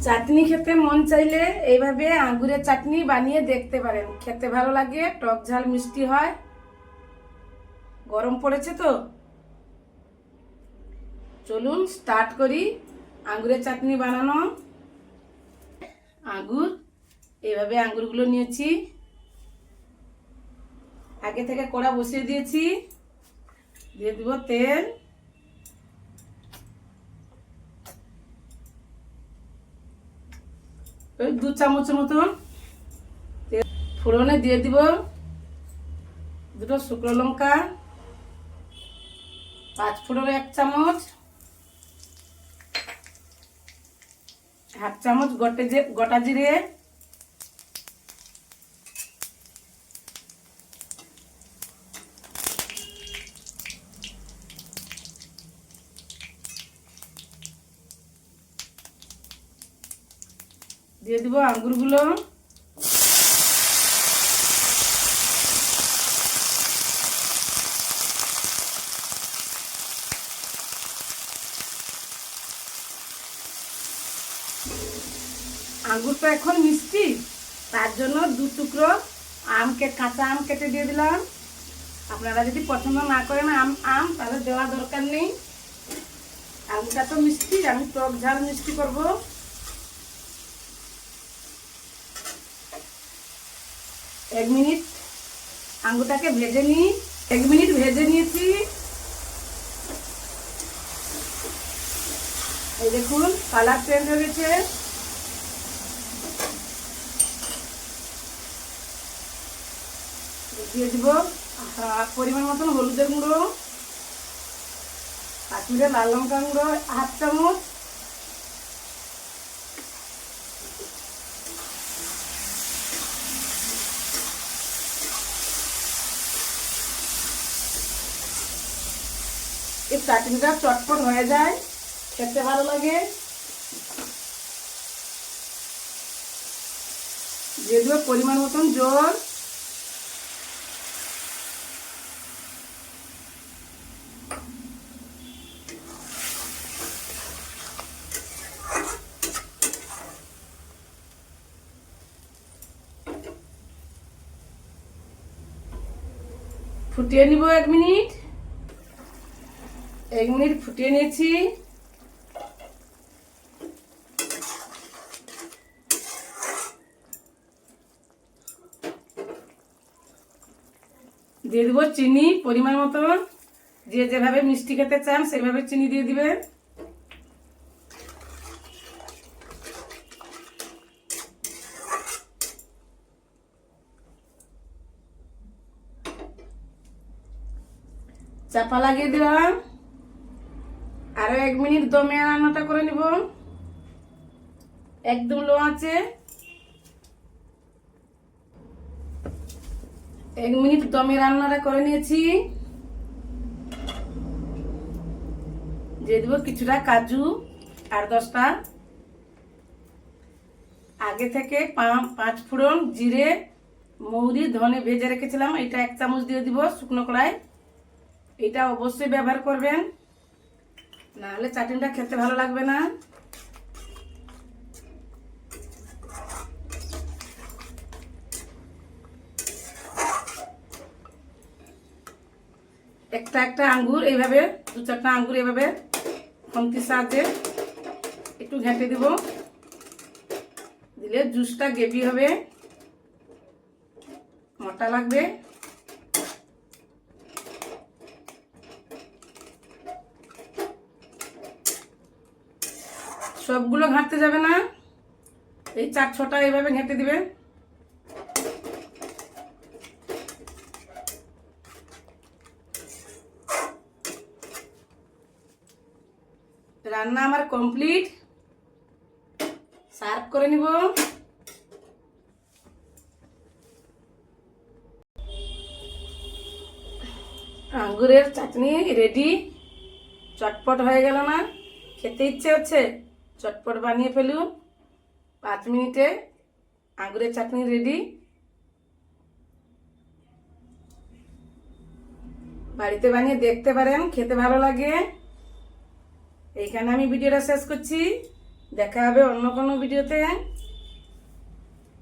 চাটনি খেতে মন চাইলে এইভাবে আঙ্গুরের চাটনি বানিয়ে দেখতে পারেন। খেতে ভালো লাগে, টক ঝাল মিষ্টি হয়। গরম পড়েছে তো, চলুন স্টার্ট করি আঙ্গুরের চাটনি বানানো। আঙ্গুর, এইভাবে আঙ্গুরগুলো নিয়েছি। আগে থেকে কড়া বসিয়ে দিয়েছি, দিয়ে দিব তেল। ওই 2 চামচের মতন ফোড়নে দিয়ে দিব 2টো শুকনো লঙ্কা, 5 ফোড়নে 1 চামচ, 1/2 চামচ গোটা জিরে, দিয়ে দিব আঙ্গুরগুলো। আঙ্গুরটা এখন মিষ্টি, তার জন্য 2 টুকরো কাঁচা আম কেটে দিয়ে দিলাম। আপনারা যদি পছন্দ না করেন আম তাহলে দেওয়া দরকার নেই। আঙ্গুরটা তো মিষ্টি, আমি টক ঝাল মিষ্টি করব। এক মিনিট আঙ্গুরটাকে ভেজে নিই। 1 মিনিট ভেজে নিয়েছি। এই দেখুন কালার চেঞ্জ হয়ে গেছে। দিয়ে দিব পরিমাণ মতন হলুদের গুঁড়ো, কাশ্মীরের লাল লঙ্কা গুঁড়ো 1/2 চামচ, এই চাটনিটা চটপট হয়ে যায়, খেতে ভালো লাগে। দিয়ে দেবো পরিমাণ মতন জল। ফুটিয়ে নিব 1 মিনিট। 1 মিনিট ফুটিয়ে নিয়েছি। দিয়ে দিব চিনি পরিমাণ মতন। যে যেভাবে মিষ্টি খেতে চান সেভাবে চিনি দিয়ে দিবেন। চাপা লাগিয়ে দিলাম। আরো 1 মিনিট দমে রান্নাটা করে নিব, একদম লো আছে। 1 মিনিট দমে রান্নাটা করে নিয়েছি। দিয়ে দিব কিছুটা কাজু আর 10টা। আগে থেকে 5 ফোড়ন, জিরে, মৌরি, ধনে ভেজে রেখেছিলাম, এটা 1 চামচ দিয়ে দিব শুকনো কড়াই। এটা অবশ্যই ব্যবহার করবেন, নাহলে চাটনিটা খেতে ভালো লাগবে না। একটা একটা আঙ্গুর এইভাবে 2-4টা আঙ্গুর এইভাবে খন্তির সাহায্যে একটু ঘেঁটে দিব, দিলে জুসটা গ্রেভি হবে, মোটা লাগবে। সবগুলো ঘাঁটতে যাবে না, এই 4-6টা এইভাবে ঘেঁটে দিবেন। রান্না আমার কমপ্লিট, সার্ভ করে নিব। আঙ্গুরের চাটনি রেডি। চটপট হয়ে গেল না? খেতে ইচ্ছে হচ্ছে, চটপট বানিয়ে ফেলুন। 5 মিনিটে আঙ্গুরের চাটনি রেডি। বাড়িতে বানিয়ে দেখতে পারেন, খেতে ভালো লাগে। এইখানে আমি ভিডিওটা শেষ করছি। দেখা হবে অন্য কোনো ভিডিওতে।